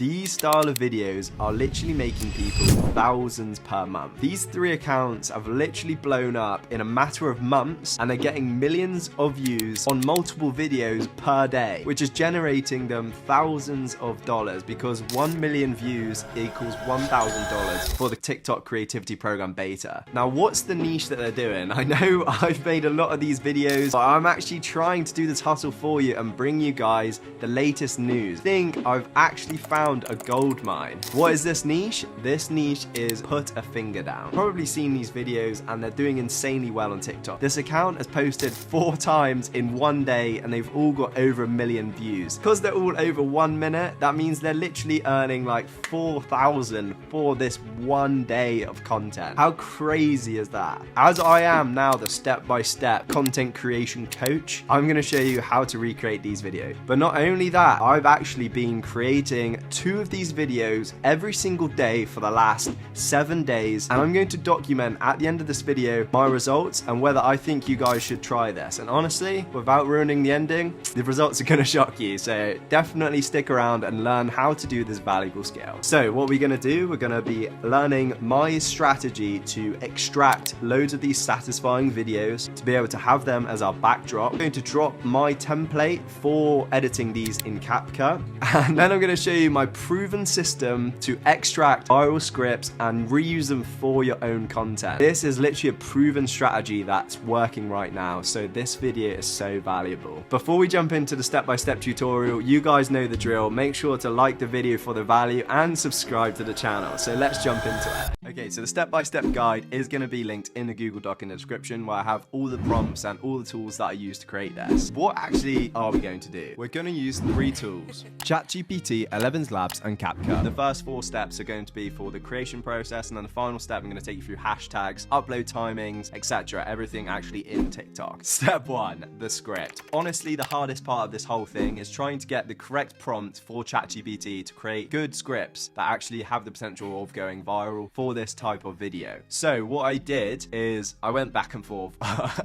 These style of videos are literally making people thousands per month. These 3 accounts have literally blown up in a matter of months, and they're getting millions of views on multiple videos per day, which is generating them thousands of dollars, because 1 million views equals $1,000 for the TikTok creativity program beta. Now, what's the niche that they're doing? I know I've made a lot of these videos, but I'm actually trying to do this hustle for you and bring you guys the latest news. I think I've actually found a gold mine. What is this niche? This niche is put a finger down. Probably seen these videos, and they're doing insanely well on TikTok. This account has posted 4 times in one day, and they've all got over 1 million views. Because they're all over 1 minute, that means they're literally earning like 4,000 for this one day of content. How crazy is that? As I am now the step-by-step content creation coach, I'm going to show you how to recreate these videos. But not only that, I've actually been creating 2 of these videos every single day for the last 7 days, and I'm going to document at the end of this video my results and whether I think you guys should try this. And honestly, without ruining the ending, the results are going to shock you, so definitely stick around and learn how to do this valuable skill. So what we're going to do, we're going to be learning my strategy to extract loads of these satisfying videos to be able to have them as our backdrop. I'm going to drop my template for editing these in CapCut, and then I'm going to show you my proven system to extract viral scripts and reuse them for your own content. This is literally a proven strategy that's working right now, so this video is so valuable. Before we jump into the step-by-step tutorial, you guys know the drill. Make sure to like the video for the value and subscribe to the channel. So let's jump into it. Okay, so the step-by-step guide is going to be linked in the Google Doc in the description, where I have all the prompts and all the tools that I use to create this. What actually are we going to do? We're going to use 3 tools: ChatGPT, 11's Labs, and CapCut. The first 4 steps are going to be for the creation process, and then the final step, I'm going to take you through hashtags, upload timings, etc. Everything actually in TikTok. Step 1, the script. Honestly, the hardest part of this whole thing is trying to get the correct prompt for ChatGPT to create good scripts that actually have the potential of going viral for this type of video. So what I did is I went back and forth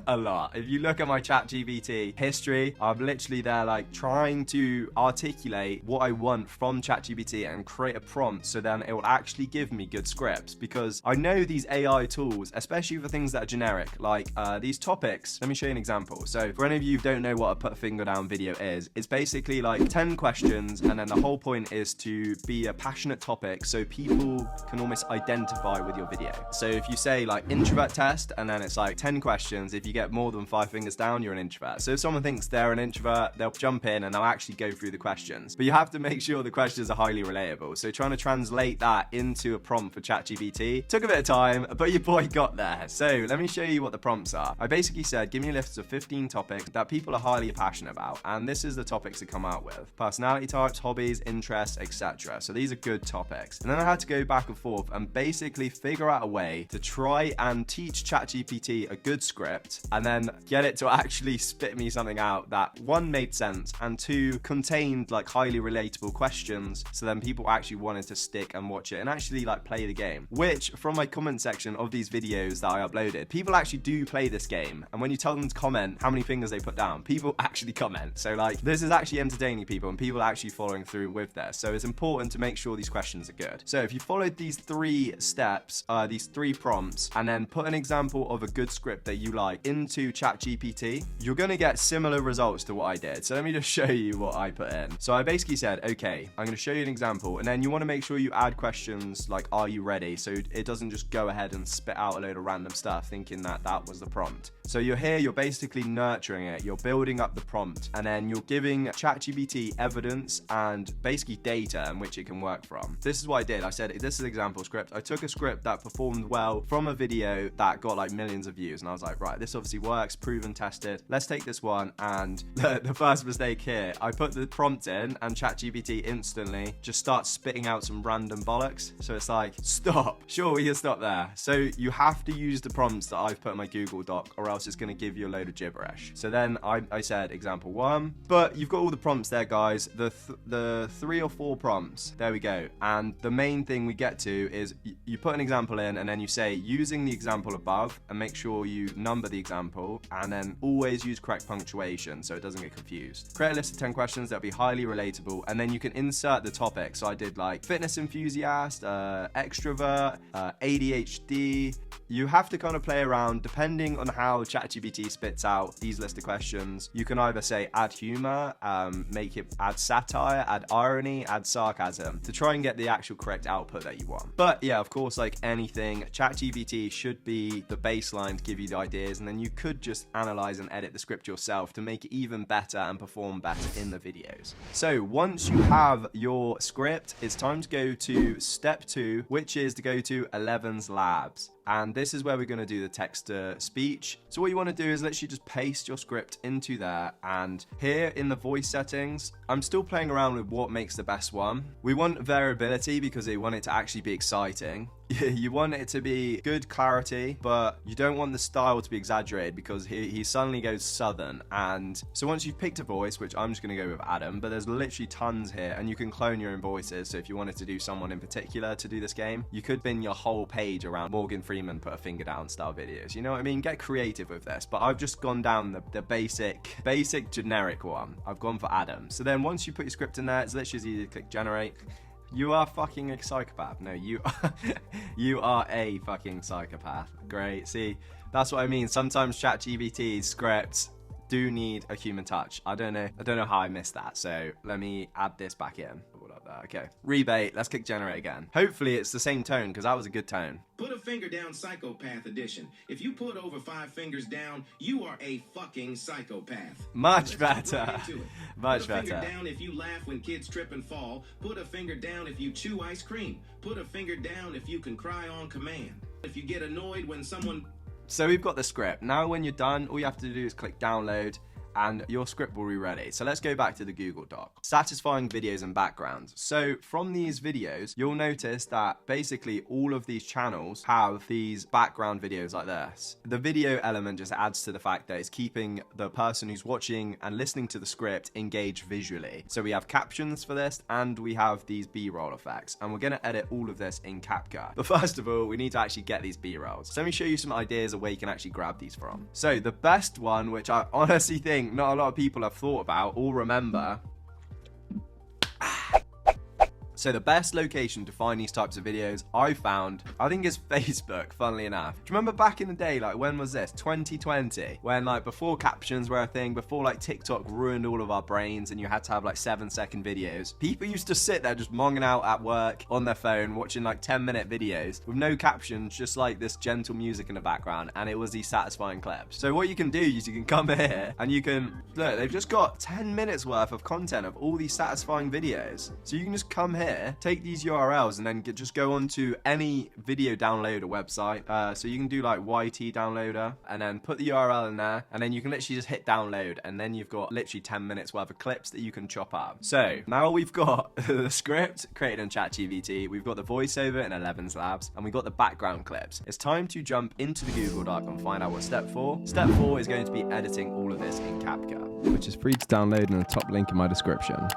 a lot. If you look at my ChatGPT history, I'm literally there like trying to articulate what I want from ChatGPT and create a prompt so then it will actually give me good scripts, because I know these AI tools, especially for things that are generic, like these topics. Let me show you an example. So for any of you who don't know what a put a finger down video is, it's basically like 10 questions, and then the whole point is to be a passionate topic so people can almost identify with your video. So if you say like introvert test, and then it's like 10 questions, if you get more than 5 fingers down, you're an introvert. So if someone thinks they're an introvert, they'll jump in and they'll actually go through the questions. But you have to make sure the questions are highly relatable. So trying to translate that into a prompt for ChatGPT took a bit of time, but your boy got there. So let me show you what the prompts are. I basically said, give me a list of 15 topics that people are highly passionate about, and this is the topics to come out with: personality types, hobbies, interests, etc. So these are good topics. And then I had to go back and forth and basically figure out a way to try and teach ChatGPT a good script, and then get it to actually spit me something out that 1, made sense, and 2, contained like highly relatable questions, so then people actually wanted to stick and watch it and actually like play the game. Which, from my comment section of these videos that I uploaded, people actually do play this game, and when you tell them to comment how many fingers they put down, people actually comment. So like, this is actually entertaining people, and people are actually following through with this. So it's important to make sure these questions are good. So if you followed these 3 steps, these 3 prompts, and then put an example of a good script that you like into ChatGPT, you're going to get similar results to what I did. So let me just show you what I put in. So I basically said, okay, I'm going to show you an example, and then you want to make sure you add questions like, are you ready? So it doesn't just go ahead and spit out a load of random stuff thinking that that was the prompt. So you're here, you're basically nurturing it, you're building up the prompt, and then you're giving ChatGPT evidence and basically data in which it can work from. This is what I did. I said, this is an example script. I took a script that performed well from a video that got like millions of views, and I was like, right, this obviously works, proven, tested. Let's take this one. And the first mistake here, I put the prompt in, and ChatGPT instantly just starts spitting out some random bollocks. So it's like, stop. Sure, we can stop there. So you have to use the prompts that I've put in my Google Doc, or else it's going to give you a load of gibberish. So then I said example 1, but you've got all the prompts there, guys. The 3 or 4 prompts, there we go. And the main thing we get to is you put an example in and then you say using the example above, and make sure you number the example, and then always use correct punctuation so it doesn't get confused. Create a list of 10 questions that'll be highly relatable, and then you can insert the topic. So I did like fitness enthusiast, extrovert, ADHD. You have to kind of play around depending on how ChatGPT spits out these list of questions. You can either say add humor, make it add satire, add irony, add sarcasm to try and get the actual correct output that you want. But yeah, of course, like anything, ChatGPT should be the baseline to give you the ideas, and then you could just analyze and edit the script yourself to make it even better and perform better in the videos. So once you have your script, it's time to go to step 2, which is to go to 11's Labs. And this is where we're going to do the text to speech. So what you want to do is literally just paste your script into there, and here in the voice settings, I'm still playing around with what makes the best one. We want variability because we want it to actually be exciting. You want it to be good clarity, but you don't want the style to be exaggerated because he suddenly goes southern. And so once you've picked a voice, which I'm just going to go with Adam, but there's literally tons here, and you can clone your own voices. So if you wanted to do someone in particular to do this game, you could bin your whole page around Morgan Freeman put a finger down style videos. You know what I mean? Get creative with this. But I've just gone down the basic generic one. I've gone for Adam. So then once you put your script in there, it's literally as easy to click generate. You are fucking a psychopath. No, you are a fucking psychopath. Great. See, that's what I mean. Sometimes ChatGPT scripts do need a human touch. I don't know how I missed that. So let me add this back in. Okay. Rebate. Let's click generate again. Hopefully it's the same tone because that was a good tone. Put a finger down, psychopath edition. If you put over 5 fingers down, you are a fucking psychopath. Much better. Much better. Put a finger down if you laugh when kids trip and fall. Put a finger down if you chew ice cream. Put a finger down if you can cry on command. If you get annoyed when someone... So we've got the script. Now when you're done, all you have to do is click download, and your script will be ready. So let's go back to the Google Doc. Satisfying videos and backgrounds. So from these videos, you'll notice that basically all of these channels have these background videos like this. The video element just adds to the fact that it's keeping the person who's watching and listening to the script engaged visually. So we have captions for this, and we have these B-roll effects, and we're gonna edit all of this in CapCut. But first of all, we need to actually get these B-rolls. So let me show you some ideas of where you can actually grab these from. So the best one, which I honestly think not a lot of people have thought about or remember. So the best location to find these types of videos I found, I think, is Facebook, funnily enough. Do you remember back in the day, like when was this? 2020, when like before captions were a thing, before like TikTok ruined all of our brains and you had to have like 7-second videos. People used to sit there just monging out at work on their phone, watching like 10-minute videos with no captions, just like this gentle music in the background, and it was these satisfying clips. So what you can do is you can come here and you can, look, they've just got 10 minutes worth of content of all these satisfying videos. So you can just come here, take these URLs, and then just go onto any video downloader website. So you can do like YT downloader, and then put the URL in there, and then you can literally just hit download, and then you've got literally 10 minutes worth of clips that you can chop up. So now we've got the script created in ChatGPT, we've got the voiceover in 11's Labs, and we've got the background clips. It's time to jump into the Google Doc and find out what step 4. Step 4 is going to be editing all of this in CapCut, which is free to download in the top link in my description.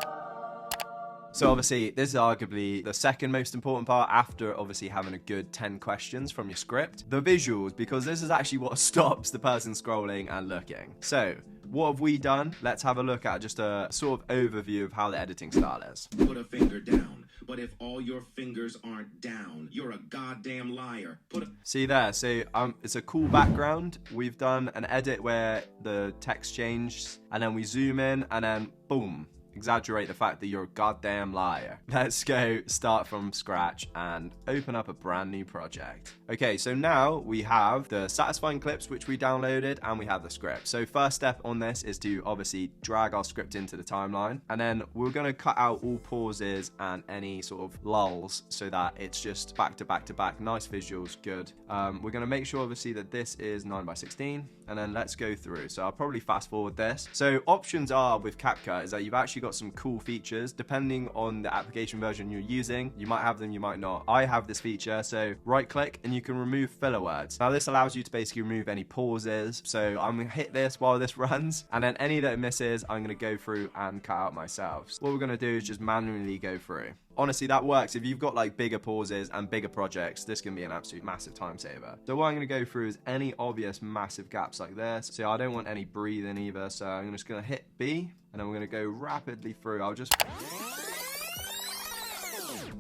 So obviously, this is arguably the second most important part after obviously having a good 10 questions from your script. The visuals, because this is actually what stops the person scrolling and looking. So what have we done? Let's have a look at just a sort of overview of how the editing style is. Put a finger down, but if all your fingers aren't down, you're a goddamn liar. See there, so it's a cool background. We've done an edit where the text changed, and then we zoom in, and then boom. Exaggerate the fact that you're a goddamn liar. Let's go start from scratch and open up a brand new project. Okay, so now we have the satisfying clips which we downloaded, and we have the script. So first step on this is to obviously drag our script into the timeline, and then we're going to cut out all pauses and any sort of lulls so that it's just back to back to back. Nice visuals, good. We're going to make sure obviously that this is 9:16, and then let's go through. So I'll probably fast forward this. So options are with CapCut is that you've actually got some cool features depending on the application version you're using. You might have them, you might not. I have this feature, so right click and you can remove filler words. Now this allows you to basically remove any pauses. So I'm gonna hit this while this runs, and then any that it misses I'm gonna go through and cut out myself. So what we're gonna do is just manually go through. honestly, that works. If you've got like bigger pauses and bigger projects, this can be an absolute massive time saver. So what I'm going to go through is any obvious massive gaps like this. So I don't want any breathing either. So I'm just going to hit B and then we're going to go rapidly through.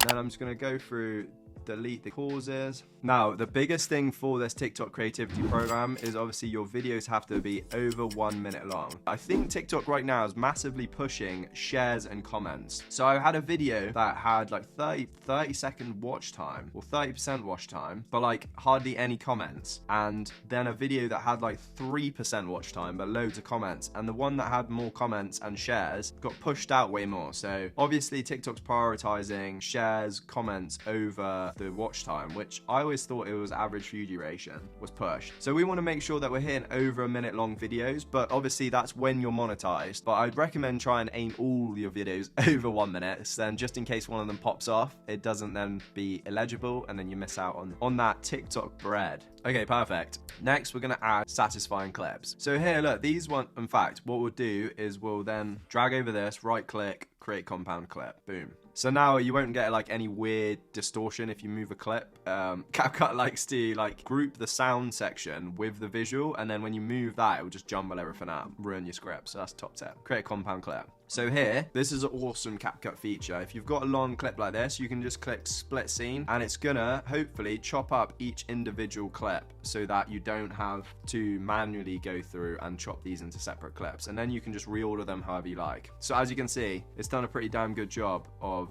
Then I'm just going to go through, delete the pauses. Now, the biggest thing for this TikTok creativity program is obviously your videos have to be over 1 minute long. I think TikTok right now is massively pushing shares and comments. So I had a video that had like 30-second watch time or 30% watch time, but like hardly any comments. And then a video that had like 3% watch time, but loads of comments. And the one that had more comments and shares got pushed out way more. So obviously TikTok's prioritizing shares, comments over the watch time, which I always thought it was average view duration was pushed. So we want to make sure that we're hitting over a minute long videos, but obviously that's when you're monetized. But I'd recommend try and aim all your videos over 1 minute. So then just in case one of them pops off, it doesn't then be illegible and then you miss out on that TikTok bread. Okay, perfect. Next, we're going to add satisfying clips. So here, look, these one, in fact, what we'll do is we'll then drag over this, right click, create compound clip, boom. So now you won't get like any weird distortion if you move a clip. CapCut likes to like group the sound section with the visual, and then when you move that, it will just jumble everything up, ruin your script. So that's top tip. Create a compound clip. So here, this is an awesome CapCut feature. If you've got a long clip like this, you can just click split scene and it's gonna hopefully chop up each individual clip so that you don't have to manually go through and chop these into separate clips. And then you can just reorder them however you like. So as you can see, it's done a pretty damn good job of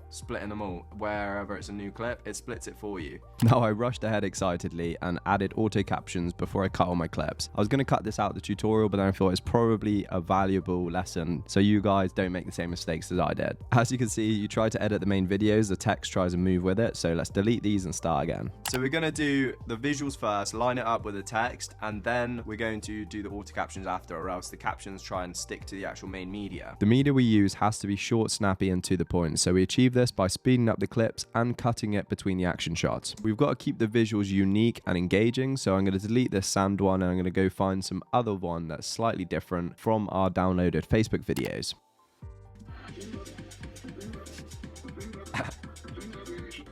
splitting them all. Wherever it's a new clip, it splits it for you. Now I rushed ahead excitedly and added auto captions before I cut all my clips. I was going to cut this out of the tutorial, but then I thought it's probably a valuable lesson so you guys don't make the same mistakes as I did. As you can see, you try to edit the main videos, the text tries to move with it, so let's delete these and start again. So we're going to do the visuals first, line it up with the text, and then we're going to do the auto captions after, or else the captions try and stick to the actual main media. The media we use has to be short, snappy, and to the point, so we achieve this by speeding up the clips and cutting it between the action shots. We've got to keep the visuals unique and engaging, so I'm going to delete this sand one and I'm going to go find some other one that's slightly different from our downloaded Facebook videos.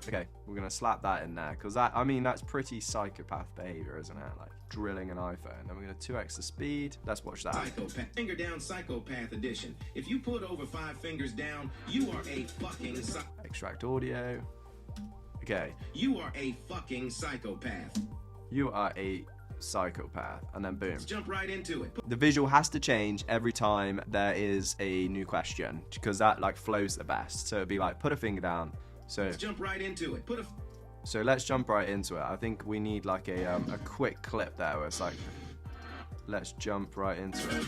Okay, we're going to slap that in there because that, I mean, that's pretty psychopath behavior, isn't it? Like drilling an iPhone. Then we're going to 2x the speed. Let's watch that. Psychopath. Finger down psychopath edition. If you put over 5 fingers down, you are a fucking extract audio. Okay. You are a fucking psychopath. You are a psychopath. And then boom. Let's jump right into it. The visual has to change every time there is a new question because that like flows the best. So it'd be like, put a finger down. So let's jump right into it. So let's jump right into it. I think we need like a quick clip there where it's like, let's jump right into it.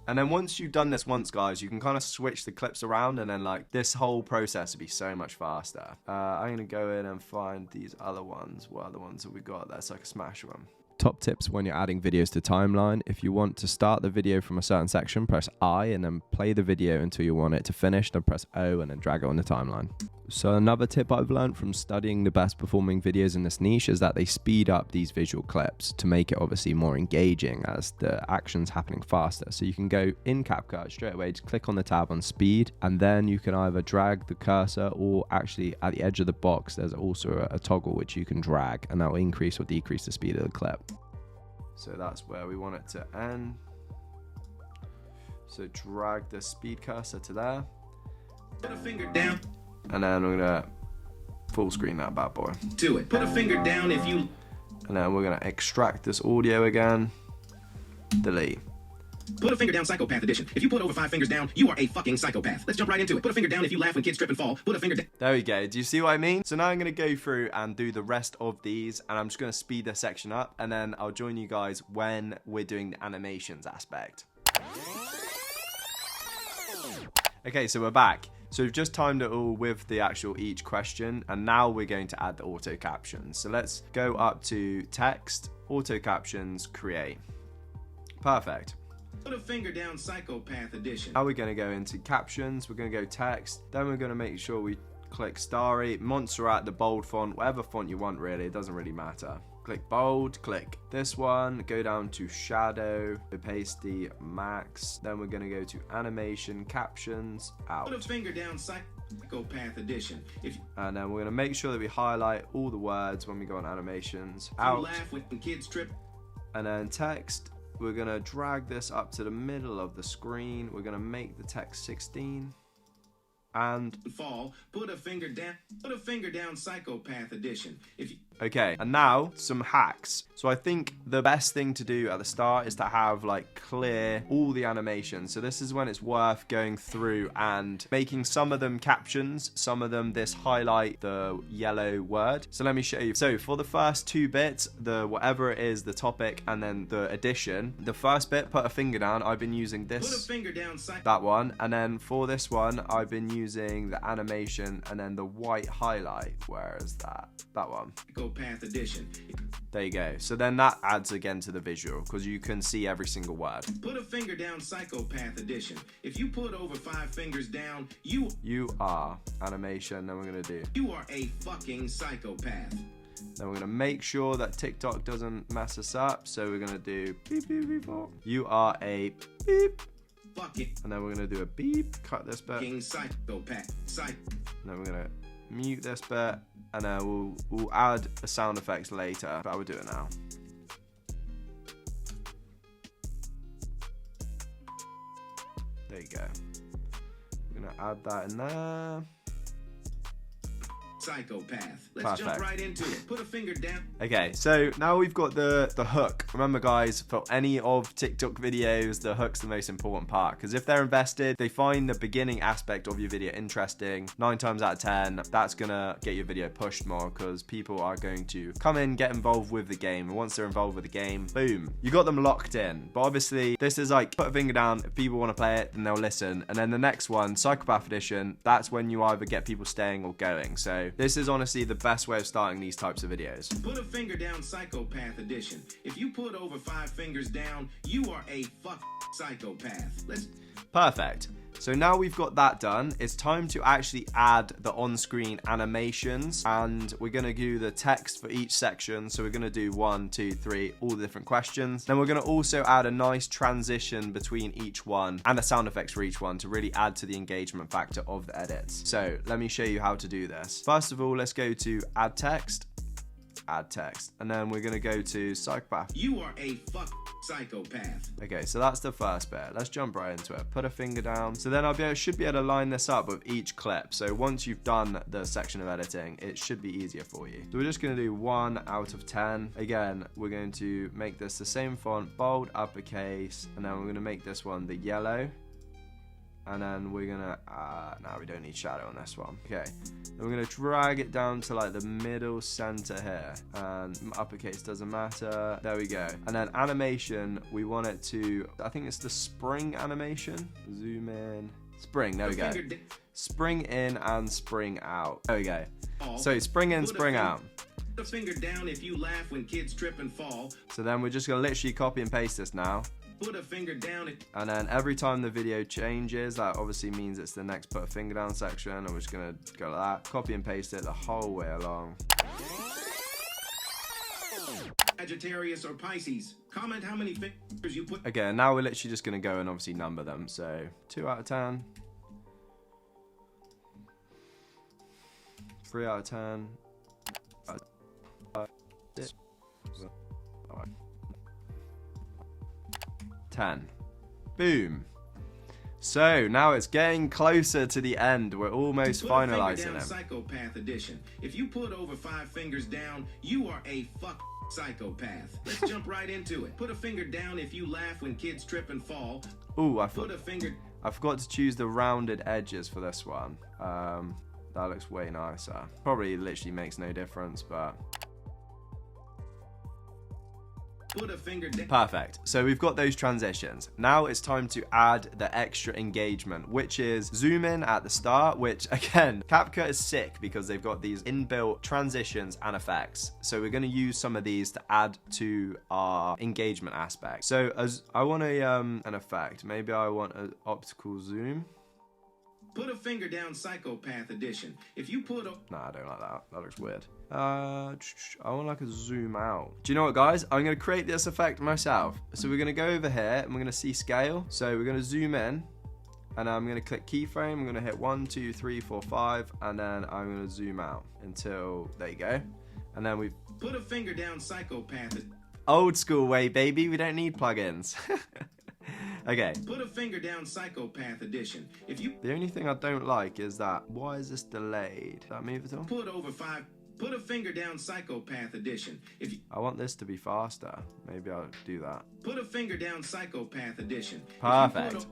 And then once you've done this once, guys, you can kind of switch the clips around and then like this whole process would be so much faster. I'm going to go in and find these other ones. What other ones have we got? That's like a smash one. Top tips when you're adding videos to timeline. If you want to start the video from a certain section, press I and then play the video until you want it to finish, then press O and then drag it on the timeline. So another tip I've learned from studying the best performing videos in this niche is that they speed up these visual clips to make it obviously more engaging as the action's happening faster. So you can go in CapCut straight away, just click on the tab on speed, and then you can either drag the cursor or actually at the edge of the box, there's also a toggle which you can drag and that will increase or decrease the speed of the clip. So that's where we want it to end. So drag the speed cursor to there. Put a finger down. And then we're gonna full screen that bad boy. Do it. Put a finger down if you. And then we're gonna extract this audio again. Delete. Put a finger down psychopath edition. If you put over 5 fingers down, you are a fucking psychopath. Let's jump right into it. Put a finger down if you laugh when kids trip and fall. Put a finger down. There we go. Do you see what I mean? So now I'm going to go through and do the rest of these and I'm just going to speed this section up and then I'll join you guys when we're doing the animations aspect. Okay, so we're back. So we've just timed it all with the actual each question and now we're going to add the auto captions. So let's go up to text, auto captions, create. Perfect. Put a finger down psychopath edition. Now we're going to go into captions, we're going to go text, then we're going to make sure we click Starry, Montserrat, the bold font, whatever font you want really, it doesn't really matter. click bold, click this one, go down to shadow, opacity max, then we're going to go to animation, captions, out. Put a finger down, Psychopath Edition. And then we're going to make sure that we highlight all the words when we go on animations, out. Laugh when kids trip. And then text, we're going to drag this up to the middle of the screen. We're going to make the text 16. And fall, put a finger down, Psychopath Edition. Okay, and now some hacks. So I think the best thing to do at the start is to have like clear all the animations. So this is when it's worth going through and making some of them captions, some of them this highlight the yellow word. So let me show you. So for the first 2 bits, the whatever it is, the topic and then the addition, the first bit, put a finger down. I've been using this, put a finger down, that one. And then for this one, I've been using the animation and then the white highlight. Where is that? That one. Path Edition. There you go. So then that adds again to the visual because you can see every single word. Put a finger down, Psychopath Edition. If you put over 5 fingers down, you are animation. Then we're gonna do. You are a fucking psychopath. Then we're gonna make sure that TikTok doesn't mess us up. So we're gonna do beep beep beep. You are a beep. Fucking. And then we're gonna do a beep. Cut this bit. Fucking psychopath. And then we're gonna mute this bit. And then we'll add the sound effects later, but I will do it now. There you go. We're gonna add that in there. Psychopath. Let's jump right into it. Put a finger down. Okay, so now we've got the hook. Remember guys, for any of TikTok videos, the hook's the most important part, because if they're invested, they find the beginning aspect of your video interesting, 9 times out of 10, that's gonna get your video pushed more because people are going to come in, get involved with the game, and once they're involved with the game, boom, you got them locked in. But obviously, this is like, put a finger down, if people want to play it, then they'll listen. And then the next one, Psychopath Edition, that's when you either get people staying or going. So this is honestly the best way of starting these types of videos. Put a finger down, Psychopath Edition. If you put over 5 fingers down, you are a psychopath. Perfect. So now we've got that done, it's time to actually add the on-screen animations, and we're going to do the text for each section. So we're going to do 1, 2, 3, all the different questions. Then we're going to also add a nice transition between each one and the sound effects for each one to really add to the engagement factor of the edits. So let me show you how to do this. First of all, let's go to add text, and then we're going to go to Psychopath. You are a psychopath. Okay, so that's the first bit. Let's jump right into it. Put a finger down. So then should be able to line this up with each clip. So once you've done the section of editing, it should be easier for you. So we're just going to do 1 out of 10. Again, we're going to make this the same font, bold, uppercase, and then we're going to make this one the yellow. And then we're gonna, now we don't need shadow on this one. Okay, then we're gonna drag it down to like the middle center here, and uppercase doesn't matter. There we go. And then animation, we want it to, I think it's the spring animation. Zoom in, spring, there we go. Spring in and spring out. There we go. So spring in, spring out. Put a finger down if you laugh when kids trip and fall. So then we're just gonna literally copy and paste this now. Put a finger down. And then every time the video changes, that obviously means it's the next put a finger down section, and we're just gonna go like that, copy and paste it the whole way along. Sagittarius or Pisces, comment how many fingers you put. Okay, now we're literally just gonna go and obviously number them. So 2 out of 10, 3 out of 10, 10. Boom. So now it's getting closer to the end. We're almost finalizing it. Psychopath Edition. If you put over 5 fingers down, you are a psychopath. Let's jump right into it. Put a finger down if you laugh when kids trip and fall. Ooh, I forgot to choose the rounded edges for this one. That looks way nicer. Probably literally makes no difference, but put a finger down. Perfect. So we've got those transitions. Now it's time to add the extra engagement, which is zoom in at the start, which again, CapCut is sick because they've got these inbuilt transitions and effects. So we're going to use some of these to add to our engagement aspect. So as I want an effect, maybe I want an optical zoom. Put a finger down, psychopath edition. If you put a... Nah, I don't like that. That looks weird. I want like a zoom out. Do you know what, guys? I'm going to create this effect myself. So we're going to go over here and we're going to see scale. So we're going to zoom in. And I'm going to click keyframe. I'm going to hit 1, 2, 3, 4, 5. And then I'm going to zoom out until... There you go. And then we... Put a finger down, psychopath. Old school way, baby. We don't need plugins. Okay. Put a finger down, psychopath edition. If you... The only thing I don't like is that... Why is this delayed? Did that move at all? Put over 5... Put a finger down, psychopath edition. If you... I want this to be faster. Maybe I'll do that. Put a finger down, psychopath edition. Perfect.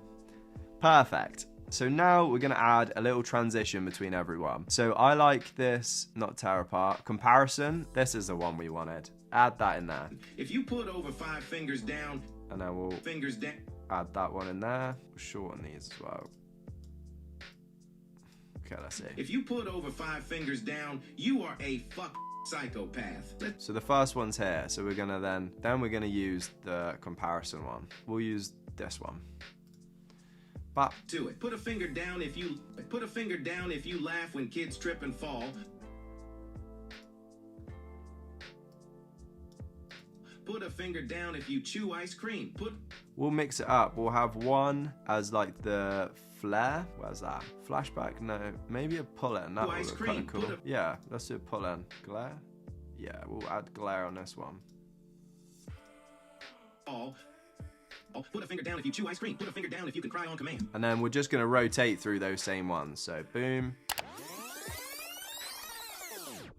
Perfect. So now we're going to add a little transition between everyone. So I like this, not tear apart. Comparison. This is the one we wanted. Add that in there. If you put over 5 fingers down... And then we'll... Fingers down. Add that one in there. We'll shorten these as well. Okay, let's see. If you put over 5 fingers down, you are a psychopath. So the first one's here. So we're gonna then we're gonna use the comparison one. We'll use this one. But to it. Put a finger down if you laugh when kids trip and fall. Put a finger down if you chew ice cream. We'll mix it up. We'll have one as like the flare. Where's that? Flashback? No. Maybe a pull-in. That would look kind of cool. Yeah, let's do a pull-in. Glare? Yeah, we'll add glare on this one. Put a finger down if you chew ice cream. Put a finger down if you can cry on command. And then we're just going to rotate through those same ones. So, boom.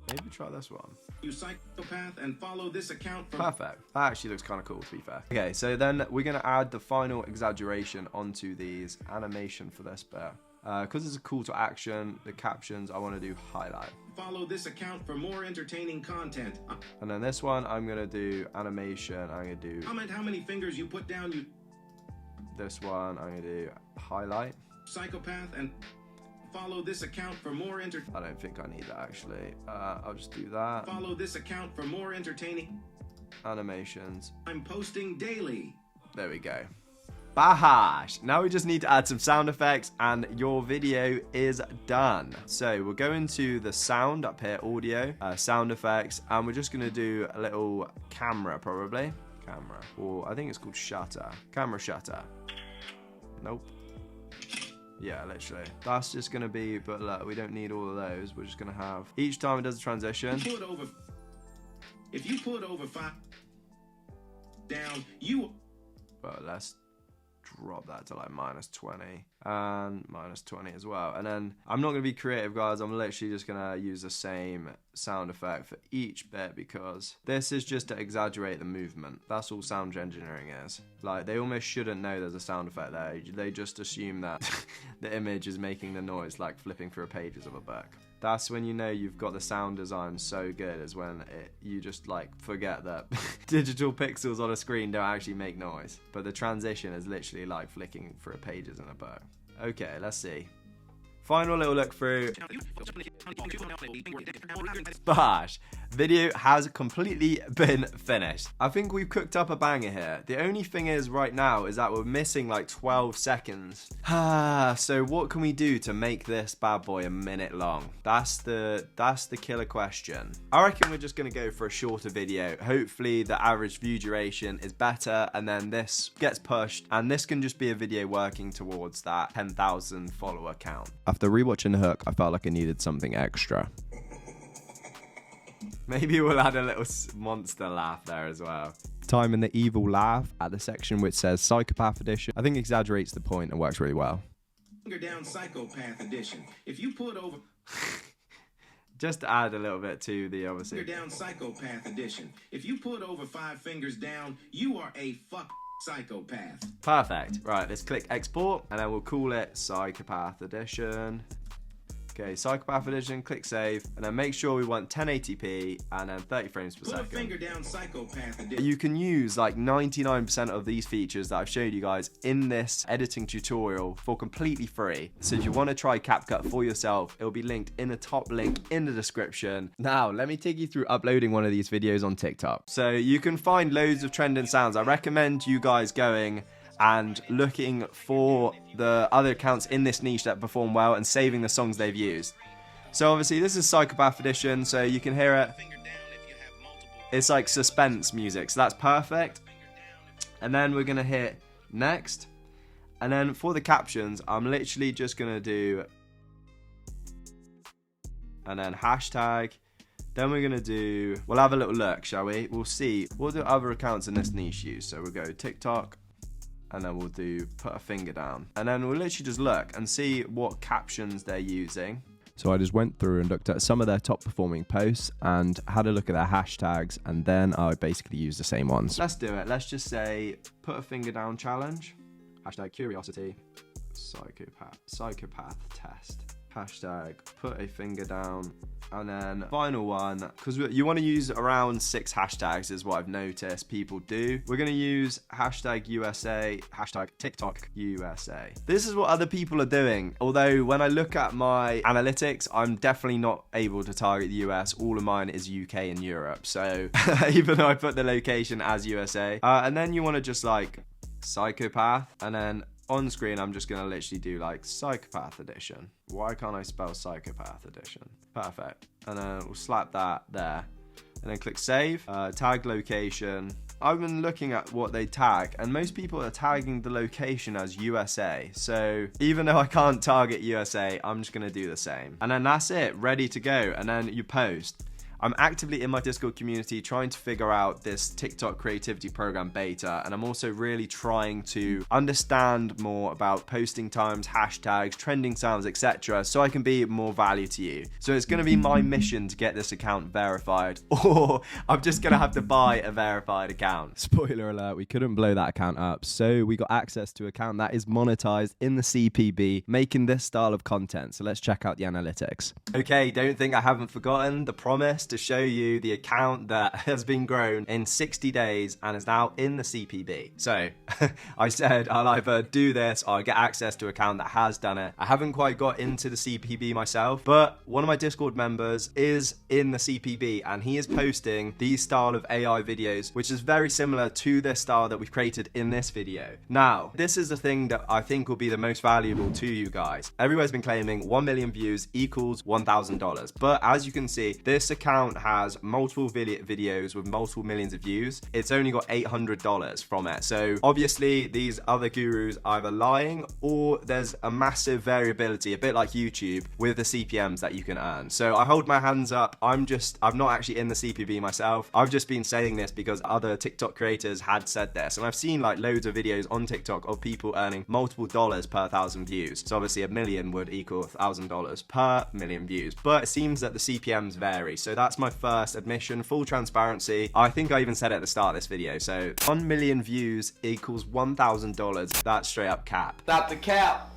Maybe try this one. You psychopath, and follow this account for... Perfect. That actually looks kind of cool, to be fair. Okay, so then we're going to add the final exaggeration onto these animation for this bit. Because it's a call to action, the captions, I want to do highlight. Follow this account for more entertaining content. And then this one, I'm going to do animation. I'm going to do... Comment how many fingers you put down, you... This one, I'm going to do highlight. Psychopath, and... Follow this account for more I don't think I need that, actually. I'll just do that. Follow this account for more entertaining... Animations. I'm posting daily. There we go. Bahash! Now we just need to add some sound effects and your video is done. So we'll go into the sound up here, audio, sound effects, and we're just going to do a little camera probably. Camera. Or I think it's called shutter. Camera shutter. Nope. Yeah, literally. That's just going to be, but look, we don't need all of those. We're just going to have, each time it does a transition. If you put over 5 down, you... But let's drop that to like -20 and -20 as well. And then I'm not going to be creative, guys. I'm literally just going to use the same sound effect for each bit because this is just to exaggerate the movement. That's all sound engineering is. Like, they almost shouldn't know there's a sound effect there. They just assume that the image is making the noise like flipping through pages of a book. That's when you know you've got the sound design so good, is when you just like forget that digital pixels on a screen don't actually make noise. But the transition is literally like flicking through pages in a book. Okay, let's see. Final little look through. Bash. Video has completely been finished. I think we've cooked up a banger here. The only thing is right now is that we're missing like 12 seconds. So what can we do to make this bad boy a minute long? That's the killer question. I reckon we're just gonna go for a shorter video. Hopefully the average view duration is better and then this gets pushed and this can just be a video working towards that 10,000 follower count. After rewatching The Hook, I felt like I needed something extra. Maybe we'll add a little monster laugh there as well. Time in the evil laugh at the section which says Psychopath Edition. I think exaggerates the point and works really well. Finger down, Psychopath Edition. If you put over... Just to add a little bit to the obviously. Finger down, Psychopath Edition. If you put over 5 fingers down, you are a psychopath. Perfect. Right, let's click export and then we'll call it Psychopath Edition. Okay, Psychopath Edition, click save, and then make sure we want 1080p and then 30 frames per second. Put a finger down, Psychopath Edition. You can use like 99% of these features that I've showed you guys in this editing tutorial for completely free. So if you want to try CapCut for yourself, it'll be linked in the top link in the description. Now, let me take you through uploading one of these videos on TikTok. So you can find loads of trending sounds. I recommend you guys going and looking for the other accounts in this niche that perform well and saving the songs they've used. So obviously this is Psychopath Edition, so you can hear it. It's like suspense music, so that's perfect. And then we're gonna hit next. And then for the captions, I'm literally just gonna do, and then hashtag. Then we're gonna do, we'll have a little look, shall we? We'll see what do other accounts in this niche use. So we'll go TikTok, and then we'll do put a finger down. And then we'll literally just look and see what captions they're using. So I just went through and looked at some of their top performing posts and had a look at their hashtags, and then I basically used the same ones. Let's do it. Let's just say put a finger down challenge. Hashtag curiosity. Psychopath test. Hashtag put a finger down. And then final one, because you want to use around 6 hashtags is what I've noticed people do. We're going to use hashtag USA, hashtag TikTok USA. This is what other people are doing. Although when I look at my analytics, I'm definitely not able to target the US. All of mine is UK and Europe. So even though I put the location as USA. And then you want to just like psychopath, and then on screen, I'm just gonna literally do like Psychopath Edition. Why can't I spell Psychopath Edition? Perfect. And then we'll slap that there. And then click save. Tag location. I've been looking at what they tag, and most people are tagging the location as USA. So even though I can't target USA, I'm just gonna do the same. And then that's it, ready to go. And then you post. I'm actively in my Discord community trying to figure out this TikTok creativity program beta, and I'm also really trying to understand more about posting times, hashtags, trending sounds, etc., so I can be more value to you. So it's going to be my mission to get this account verified, or I'm just going to have to buy a verified account. Spoiler alert, we couldn't blow that account up, so we got access to an account that is monetized in the CPB, making this style of content. So let's check out the analytics. Okay, don't think I haven't forgotten the promise to show you the account that has been grown in 60 days and is now in the CPB. So I said I'll either do this or I'll get access to an account that has done it. I haven't quite got into the CPB myself, but one of my Discord members is in the CPB and he is posting these style of AI videos, which is very similar to this style that we've created in this video. Now, this is the thing that I think will be the most valuable to you guys. Everyone's been claiming 1 million views equals $1,000, but as you can see, this account has multiple videos with multiple millions of views. It's only got $800 from it. So obviously these other gurus are either lying or there's a massive variability, a bit like YouTube, with the CPMs that you can earn. So I hold my hands up. I'm not actually in the CPB myself. I've just been saying this because other TikTok creators had said this, and I've seen like loads of videos on TikTok of people earning multiple dollars per 1,000 views. So obviously a million would equal $1,000 per million views, but it seems that the CPMs vary. So that's my first admission, full transparency. I think I even said it at the start of this video. So 1 million views equals $1,000. That's straight up cap. That's the cap.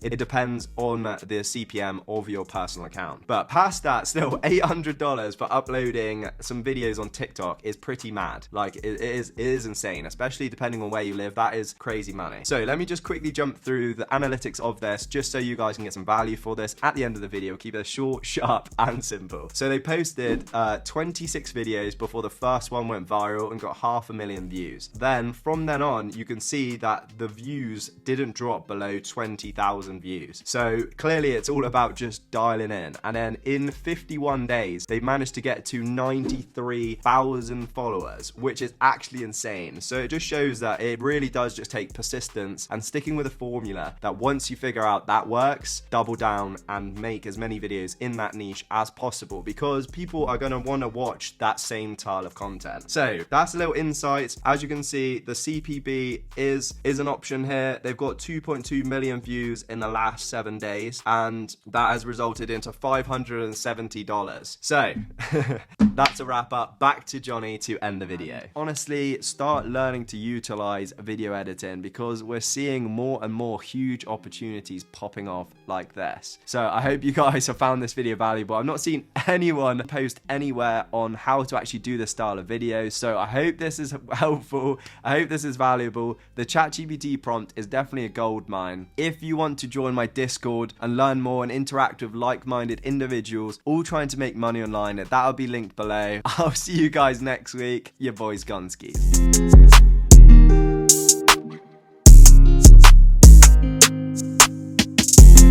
It depends on the CPM of your personal account. But past that, still $800 for uploading some videos on TikTok is pretty mad. Like it is insane, especially depending on where you live. That is crazy money. So let me just quickly jump through the analytics of this just so you guys can get some value for this at the end of the video. Keep it short, sharp, and simple. So they posted 26 videos before the first one went viral and got 500,000 views. Then from then on, you can see that the views didn't drop below 20,000 views. So clearly it's all about just dialing in. And then in 51 days, they managed to get to 93,000 followers, which is actually insane. So it just shows that it really does just take persistence and sticking with a formula that once you figure out that works, double down and make as many videos in that niche as possible, because people are going to want to watch that same style of content. So that's a little insight. As you can see, the CPB is an option here. They've got 2.2 million views in the last 7 days, and that has resulted into $570. So that's a wrap up. Back to Jonny to end the video. Honestly, start learning to utilize video editing, because we're seeing more and more huge opportunities popping off like this. So I hope you guys have found this video valuable. I've not seen anyone post anywhere on how to actually do this style of video, so I hope this is helpful. I hope this is valuable. The ChatGPT prompt is definitely a gold mine. If you want to join my Discord and learn more and interact with like-minded individuals all trying to make money online, that'll be linked below. I'll see you guys next week. Your boys Gonskis.